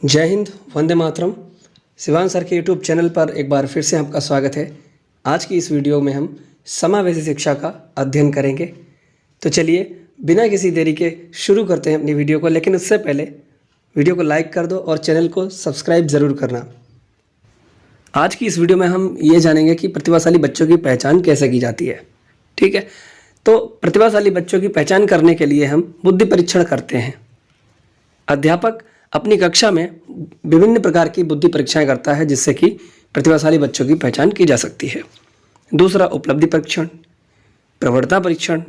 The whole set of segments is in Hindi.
जय हिंद, वंदे मातरम। शिवान सर के यूट्यूब चैनल पर एक बार फिर से आपका स्वागत है। आज की इस वीडियो में हम समावेशी शिक्षा का अध्ययन करेंगे। तो चलिए बिना किसी देरी के शुरू करते हैं अपनी वीडियो को, लेकिन उससे पहले वीडियो को लाइक कर दो और चैनल को सब्सक्राइब ज़रूर करना। आज की इस वीडियो में हम ये जानेंगे कि प्रतिभाशाली बच्चों की पहचान कैसे की जाती है। ठीक है, तो प्रतिभाशाली बच्चों की पहचान करने के लिए हम बुद्धि परीक्षण करते हैं। अध्यापक अपनी कक्षा में विभिन्न प्रकार की बुद्धि परीक्षाएं करता है, जिससे कि प्रतिभाशाली बच्चों की पहचान की जा सकती है। दूसरा, उपलब्धि परीक्षण, प्रवणता परीक्षण,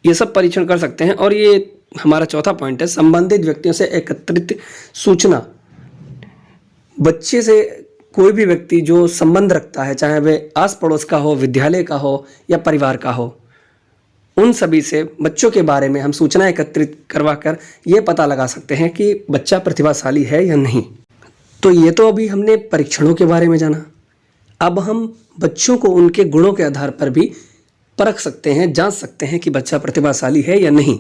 ये सब परीक्षण कर सकते हैं। और ये हमारा चौथा पॉइंट है, संबंधित व्यक्तियों से एकत्रित सूचना। बच्चे से कोई भी व्यक्ति जो संबंध रखता है, चाहे वह आस पड़ोस का हो, विद्यालय का हो या परिवार का हो, उन सभी से बच्चों के बारे में हम सूचना एकत्रित करवाकर ये पता लगा सकते हैं कि बच्चा प्रतिभाशाली है या नहीं। तो ये तो अभी हमने परीक्षणों के बारे में जाना। अब हम बच्चों को उनके गुणों के आधार पर भी परख सकते हैं, जांच सकते हैं कि बच्चा प्रतिभाशाली है या नहीं।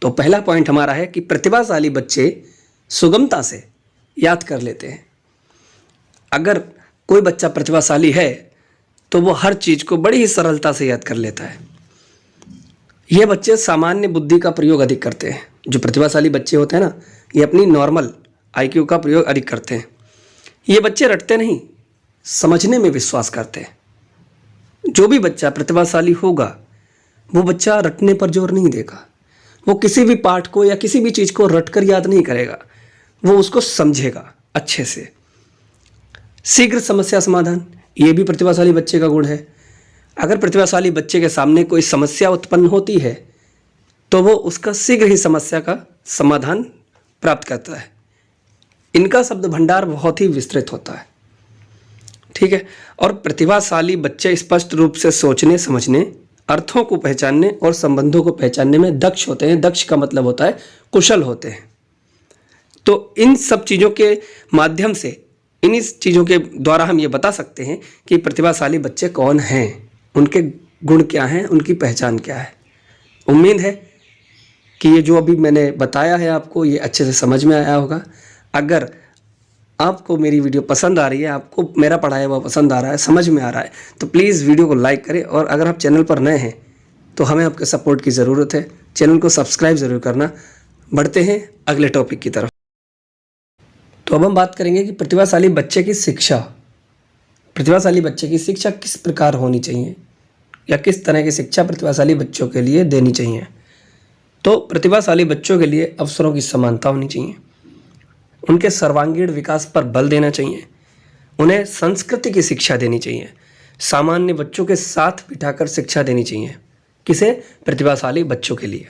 तो पहला पॉइंट हमारा है कि प्रतिभाशाली बच्चे सुगमता से याद कर लेते हैं। अगर कोई बच्चा प्रतिभाशाली है तो वो हर चीज़ को बड़ी ही सरलता से याद कर लेता है। ये बच्चे सामान्य बुद्धि का प्रयोग अधिक करते हैं। जो प्रतिभाशाली बच्चे होते हैं ना, ये अपनी नॉर्मल आईक्यू का प्रयोग अधिक करते हैं। ये बच्चे रटते नहीं, समझने में विश्वास करते हैं। जो भी बच्चा प्रतिभाशाली होगा वो बच्चा रटने पर जोर नहीं देगा। वो किसी भी पाठ को या किसी भी चीज़ को रटकर याद नहीं करेगा, वो उसको समझेगा अच्छे से। शीघ्र समस्या समाधान, ये भी प्रतिभाशाली बच्चे का गुण है। अगर प्रतिभाशाली बच्चे के सामने कोई समस्या उत्पन्न होती है तो वो उसका शीघ्र ही समस्या का समाधान प्राप्त करता है। इनका शब्द भंडार बहुत ही विस्तृत होता है। ठीक है, और प्रतिभाशाली बच्चे स्पष्ट रूप से सोचने, समझने, अर्थों को पहचानने और संबंधों को पहचानने में दक्ष होते हैं। दक्ष का मतलब होता है कुशल होते हैं। तो इन सब चीज़ों के माध्यम से, इन चीज़ों के द्वारा हम ये बता सकते हैं कि प्रतिभाशाली बच्चे कौन हैं, उनके गुण क्या हैं, उनकी पहचान क्या है। उम्मीद है कि ये जो अभी मैंने बताया है आपको ये अच्छे से समझ में आया होगा। अगर आपको मेरी वीडियो पसंद आ रही है, आपको मेरा पढ़ाया हुआ पसंद आ रहा है, समझ में आ रहा है, तो प्लीज़ वीडियो को लाइक करें। और अगर आप चैनल पर नए हैं तो हमें आपके सपोर्ट की ज़रूरत है। चैनल को सब्सक्राइब ज़रूर करना। बढ़ते हैं अगले टॉपिक की तरफ। तो अब हम बात करेंगे कि प्रतिभाशाली बच्चे की शिक्षा। प्रतिभाशाली बच्चे की शिक्षा किस प्रकार होनी चाहिए या किस तरह की शिक्षा प्रतिभाशाली बच्चों के लिए देनी चाहिए। तो प्रतिभाशाली बच्चों के लिए अवसरों की समानता होनी चाहिए। उनके सर्वांगीण विकास पर बल देना चाहिए। उन्हें संस्कृति की शिक्षा देनी चाहिए। सामान्य बच्चों के साथ बिठाकर शिक्षा देनी चाहिए। किसे? प्रतिभाशाली बच्चों के लिए।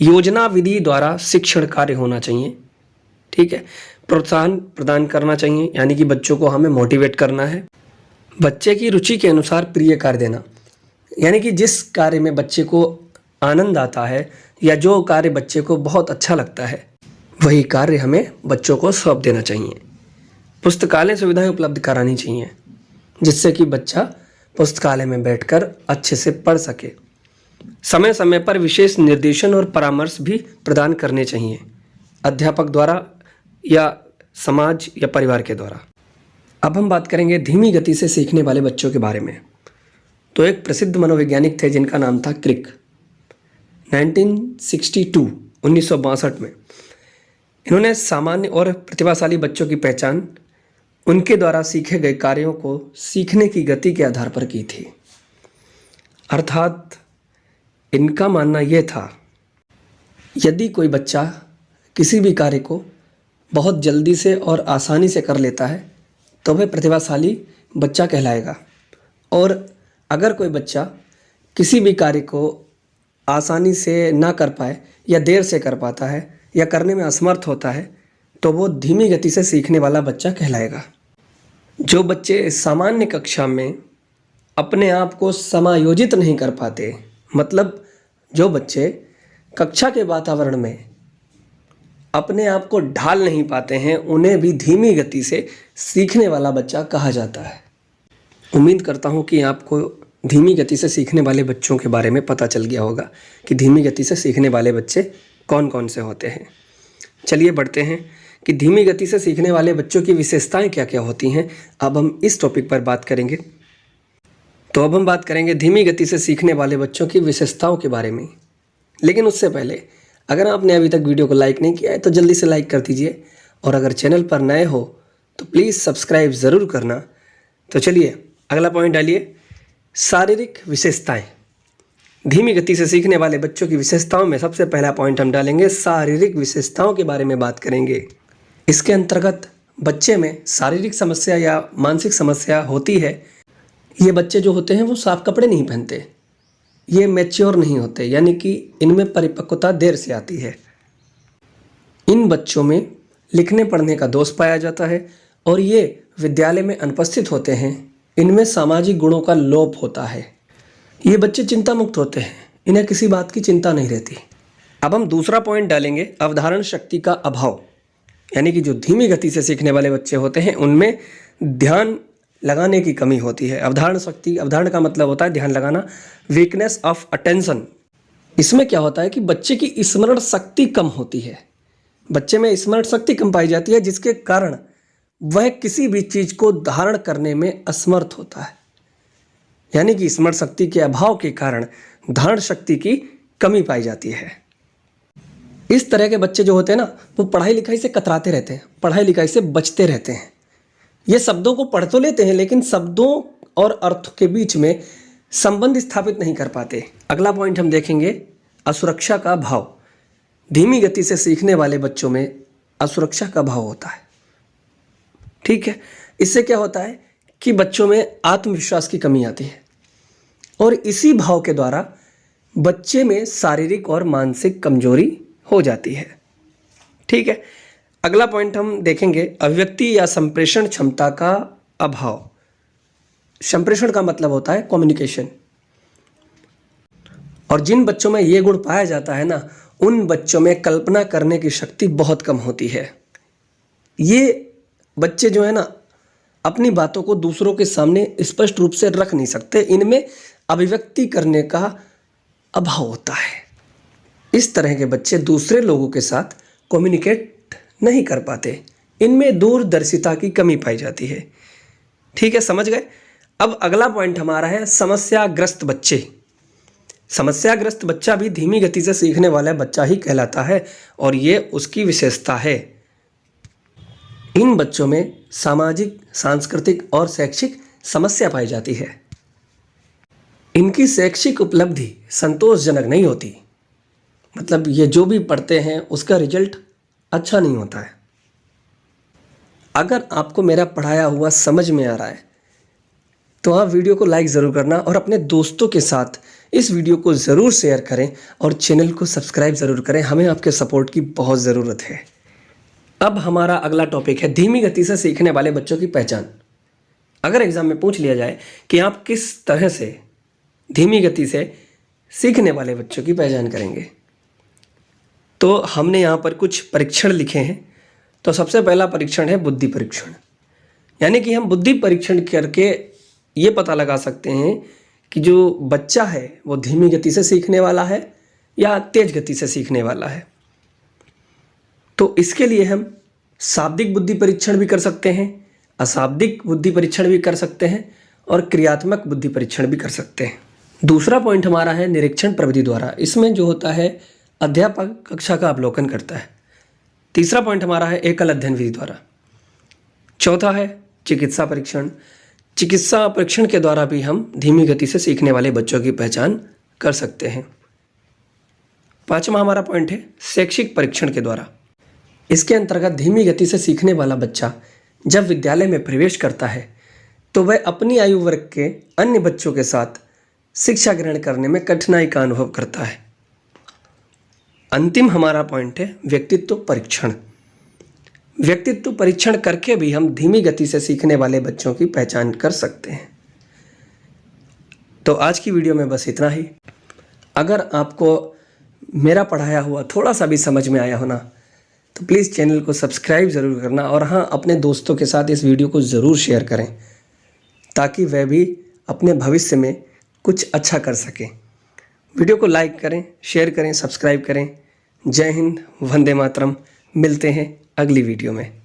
योजना विधि द्वारा शिक्षण कार्य होना चाहिए। ठीक है, प्रोत्साहन प्रदान करना चाहिए, यानी कि बच्चों को हमें मोटिवेट करना है। बच्चे की रुचि के अनुसार प्रिय कार्य देना, यानी कि जिस कार्य में बच्चे को आनंद आता है या जो कार्य बच्चे को बहुत अच्छा लगता है वही कार्य हमें बच्चों को सौंप देना चाहिए। पुस्तकालय सुविधाएं उपलब्ध करानी चाहिए, जिससे कि बच्चा पुस्तकालय में बैठकर अच्छे से पढ़ सके। समय समय पर विशेष निर्देशन और परामर्श भी प्रदान करने चाहिए, अध्यापक द्वारा या समाज या परिवार के द्वारा। अब हम बात करेंगे धीमी गति से सीखने वाले बच्चों के बारे में। तो एक प्रसिद्ध मनोवैज्ञानिक थे जिनका नाम था क्रिक। 1962 में इन्होंने सामान्य और प्रतिभाशाली बच्चों की पहचान उनके द्वारा सीखे गए कार्यों को सीखने की गति के आधार पर की थी। अर्थात इनका मानना यह था, यदि कोई बच्चा किसी भी कार्य को बहुत जल्दी से और आसानी से कर लेता है तो वह प्रतिभाशाली बच्चा कहलाएगा। और अगर कोई बच्चा किसी भी कार्य को आसानी से ना कर पाए या देर से कर पाता है या करने में असमर्थ होता है तो वो धीमी गति से सीखने वाला बच्चा कहलाएगा। जो बच्चे सामान्य कक्षा में अपने आप को समायोजित नहीं कर पाते, मतलब जो बच्चे कक्षा के वातावरण में अपने आप को ढाल नहीं पाते हैं, उन्हें भी धीमी गति से सीखने वाला बच्चा कहा जाता है। उम्मीद करता हूँ कि आपको धीमी गति से सीखने वाले बच्चों के बारे में पता चल गया होगा कि धीमी गति से सीखने वाले बच्चे कौन कौन से होते हैं। चलिए बढ़ते हैं कि धीमी गति से सीखने वाले बच्चों की विशेषताएं क्या क्या होती हैं। अब हम इस टॉपिक पर बात करेंगे। तो अब हम बात करेंगे धीमी गति से सीखने वाले बच्चों की विशेषताओं के बारे में। लेकिन उससे पहले अगर आपने अभी तक वीडियो को लाइक नहीं किया है तो जल्दी से लाइक कर दीजिए, और अगर चैनल पर नए हो तो प्लीज़ सब्सक्राइब ज़रूर करना। तो चलिए अगला पॉइंट डालिए, शारीरिक विशेषताएं। धीमी गति से सीखने वाले बच्चों की विशेषताओं में सबसे पहला पॉइंट हम डालेंगे, शारीरिक विशेषताओं के बारे में बात करेंगे। इसके अंतर्गत बच्चे में शारीरिक समस्या या मानसिक समस्या होती है। ये बच्चे जो होते हैं वो साफ कपड़े नहीं पहनते, ये मैच्योर नहीं होते, यानी कि इनमें परिपक्वता देर से आती है। इन बच्चों में लिखने पढ़ने का दोष पाया जाता है और ये विद्यालय में अनुपस्थित होते हैं। इनमें सामाजिक गुणों का लोप होता है। ये बच्चे चिंता मुक्त होते हैं, इन्हें किसी बात की चिंता नहीं रहती। अब हम दूसरा पॉइंट डालेंगे, अवधारण शक्ति का अभाव। यानी कि जो धीमी गति से सीखने वाले बच्चे होते हैं उनमें ध्यान लगाने की कमी होती है। अवधारण शक्ति, अवधारण का मतलब होता है ध्यान लगाना, वीकनेस ऑफ अटेंशन। इसमें क्या होता है कि बच्चे की स्मरण शक्ति कम होती है। बच्चे में स्मरण शक्ति कम पाई जाती है, जिसके कारण वह किसी भी चीज़ को धारण करने में असमर्थ होता है। यानी कि स्मरण शक्ति के अभाव के कारण धारण शक्ति की कमी पाई जाती है। इस तरह के बच्चे जो होते हैं ना, वो पढ़ाई लिखाई से कतराते रहते हैं, पढ़ाई लिखाई से बचते रहते हैं। ये शब्दों को पढ़ तो लेते हैं लेकिन शब्दों और अर्थ के बीच में संबंध स्थापित नहीं कर पाते। अगला पॉइंट हम देखेंगे, असुरक्षा का भाव। धीमी गति से सीखने वाले बच्चों में असुरक्षा का भाव होता है। ठीक है, इससे क्या होता है कि बच्चों में आत्मविश्वास की कमी आती है और इसी भाव के द्वारा बच्चे में शारीरिक और मानसिक कमजोरी हो जाती है। ठीक है, अगला पॉइंट हम देखेंगे, अभिव्यक्ति या संप्रेषण क्षमता का अभाव। संप्रेषण का मतलब होता है कम्युनिकेशन, और जिन बच्चों में ये गुण पाया जाता है ना, उन बच्चों में कल्पना करने की शक्ति बहुत कम होती है। ये बच्चे जो है ना, अपनी बातों को दूसरों के सामने स्पष्ट रूप से रख नहीं सकते। इनमें अभिव्यक्ति करने का अभाव होता है। इस तरह के बच्चे दूसरे लोगों के साथ कम्युनिकेट नहीं कर पाते। इनमें दूरदर्शिता की कमी पाई जाती है। ठीक है, समझ गए। अब अगला पॉइंट हमारा है, समस्याग्रस्त बच्चे। समस्याग्रस्त बच्चा भी धीमी गति से सीखने वाला बच्चा ही कहलाता है और ये उसकी विशेषता है। इन बच्चों में सामाजिक, सांस्कृतिक और शैक्षिक समस्या पाई जाती है। इनकी शैक्षिक उपलब्धि संतोषजनक नहीं होती, मतलब ये जो भी पढ़ते हैं उसका रिजल्ट अच्छा नहीं होता है। अगर आपको मेरा पढ़ाया हुआ समझ में आ रहा है तो आप वीडियो को लाइक ज़रूर करना और अपने दोस्तों के साथ इस वीडियो को ज़रूर शेयर करें और चैनल को सब्सक्राइब ज़रूर करें। हमें आपके सपोर्ट की बहुत ज़रूरत है। अब हमारा अगला टॉपिक है, धीमी गति से सीखने वाले बच्चों की पहचान। अगर एग्ज़ाम में पूछ लिया जाए कि आप किस तरह से धीमी गति से सीखने वाले बच्चों की पहचान करेंगे, तो हमने यहाँ पर कुछ परीक्षण लिखे हैं। तो सबसे पहला परीक्षण है बुद्धि परीक्षण। यानी कि हम बुद्धि परीक्षण करके ये पता लगा सकते हैं कि जो बच्चा है वो धीमी गति से सीखने वाला है या तेज गति से सीखने वाला है। तो इसके लिए हम शाब्दिक बुद्धि परीक्षण भी कर सकते हैं, अशाब्दिक बुद्धि परीक्षण भी कर सकते हैं और क्रियात्मक बुद्धि परीक्षण भी कर सकते हैं। दूसरा पॉइंट हमारा है निरीक्षण प्रविधि द्वारा। इसमें जो होता है अध्यापक कक्षा का अवलोकन करता है। तीसरा पॉइंट हमारा है एकल अध्ययन विधि द्वारा। चौथा है चिकित्सा परीक्षण। चिकित्सा परीक्षण के द्वारा भी हम धीमी गति से सीखने वाले बच्चों की पहचान कर सकते हैं। पांचवा हमारा पॉइंट है शैक्षिक परीक्षण के द्वारा। इसके अंतर्गत धीमी गति से सीखने वाला बच्चा जब विद्यालय में प्रवेश करता है तो वह अपनी आयु वर्ग के अन्य बच्चों के साथ शिक्षा ग्रहण करने में कठिनाई का अनुभव करता है। अंतिम हमारा पॉइंट है व्यक्तित्व परीक्षण। व्यक्तित्व परीक्षण करके भी हम धीमी गति से सीखने वाले बच्चों की पहचान कर सकते हैं। तो आज की वीडियो में बस इतना ही। अगर आपको मेरा पढ़ाया हुआ थोड़ा सा भी समझ में आया हो ना, तो प्लीज़ चैनल को सब्सक्राइब ज़रूर करना और हाँ, अपने दोस्तों के साथ इस वीडियो को ज़रूर शेयर करें ताकि वह भी अपने भविष्य में कुछ अच्छा कर सकें। वीडियो को लाइक करें, शेयर करें, सब्सक्राइब करें। जय हिंद, वंदे मातरम। मिलते हैं अगली वीडियो में।